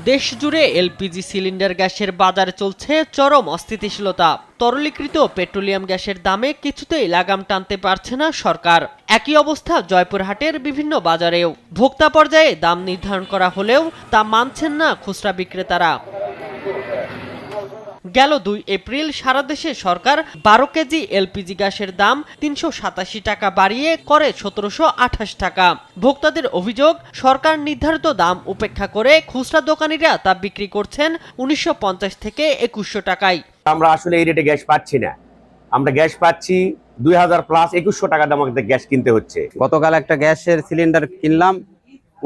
দেশজুড়ে LPG cylinder গ্যাসের বাজারে চলছে চরম অস্থিতিশীলতা। তরলীকৃত পেট্রোলিয়াম গ্যাসের দামে কিছুতেই লাগাম টানতে পারছে না সরকার। একই অবস্থা জয়পুরহাটের বিভিন্ন বাজারেও। ভোক্তা পর্যায়ে দাম নির্ধারণ করা হলেও তা মানছেন না খুচরা বিক্রেতারা। গেল ২ এপ্রিল সারা দেশে সরকার ১২ কেজি এলপিজি গ্যাসের দাম ৩৮৭ টাকা বাড়িয়ে করে ১৭২৮ টাকা। ভোক্তাদের অভিযোগ, সরকার নির্ধারিত দাম উপেক্ষা করে খুচরা দোকানিরা তা বিক্রি করছেন ১৯৫০ থেকে ২১০০ টাকায়। আমরা আসলে এই রেটে গ্যাস পাচ্ছি না। আমরা গ্যাস পাচ্ছি ২০০০ প্লাস ২১০০ টাকা দাম আমাদের গ্যাস কিনতে হচ্ছে। গতকাল একটা গ্যাসের সিলিন্ডার কিনলাম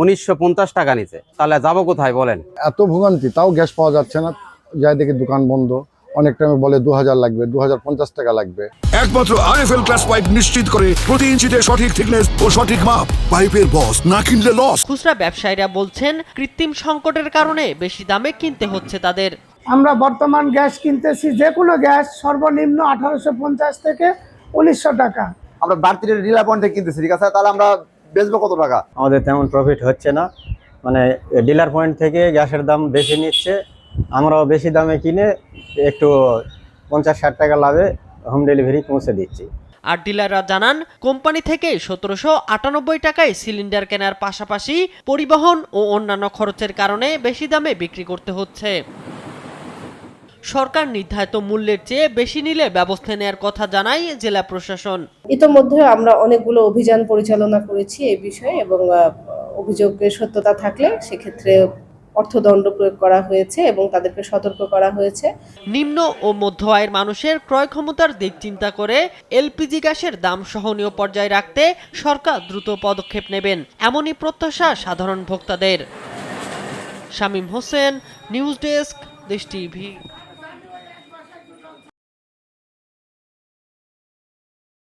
১৯৫০ টাকা নিচে, তাহলে যাবো কোথায় বলেন? এত ভোগান্তি, তাও গ্যাস পাওয়া যাচ্ছে না। যাই দেখি দোকান বন্ধ, অনেক টাইমে বলে ২০০০ লাগবে, ২০৫০ টাকা লাগবে। একমাত্র আরএফএল ক্লাস পাইপ নিশ্চিত করে প্রতি ইঞ্চিতে সঠিক থিকনেস ও সঠিক মাপ। পাইপের বস, না কিনলে লস। খুচরা ব্যবসায়ীরা বলছেন, কৃত্রিম সংকটের কারণে বেশি দামে কিনতে হচ্ছে তাদের। আমরা বর্তমান গ্যাস কিনতেছি, যে কোনো গ্যাস সর্বনিম্ন ১৮৫০ থেকে ১৯০০ টাকা। আমরা বাড়তি ডিলার পয়েন্ট থেকে কিনতেছি, ঠিক আছে, তাহলে আমরা বেচবো কত টাকা? আমাদের তেমন প্রফিট হচ্ছে না, মানে ডিলার পয়েন্ট থেকে গ্যাসের দাম বেশি নিচ্ছে, আমরাও বেশি দামে কিনে একটু ৫০-৬০ টাকা লাভে হোম ডেলিভারি পৌঁছে দিচ্ছি। আর ডিলাররা জানান, কোম্পানি থেকে ১৭৯৮ টাকায় সিলিন্ডার কেনার পাশাপাশি পরিবহন ও অন্যান্য খরচের কারণে বেশি দামে বিক্রি করতে হচ্ছে। সরকার নির্ধারিত মূল্যের চেয়ে বেশি নিলে ব্যবস্থা নেওয়ার কথা জানায় জেলা প্রশাসন। ইতোমধ্যে আমরা অনেকগুলো অভিযান পরিচালনা করেছি এই বিষয়ে, এবং অভিযোগের সত্যতা থাকলে সেক্ষেত্রে অর্থদণ্ড প্রয়োগ করা হয়েছে এবং তাদেরকে সতর্ক করা হয়েছে। নিম্ন ও মধ্য আয়ের মানুষের ক্রয় ক্ষমতার দিক চিন্তা করে এলপিজি গ্যাসের দাম সহনীয় পর্যায়ে রাখতে সরকার দ্রুত পদক্ষেপ নেবেন, এমনই প্রত্যাশা সাধারণ ভোক্তাদের। শামীম হোসেন, নিউজ ডেস্ক, দেশ টিভি।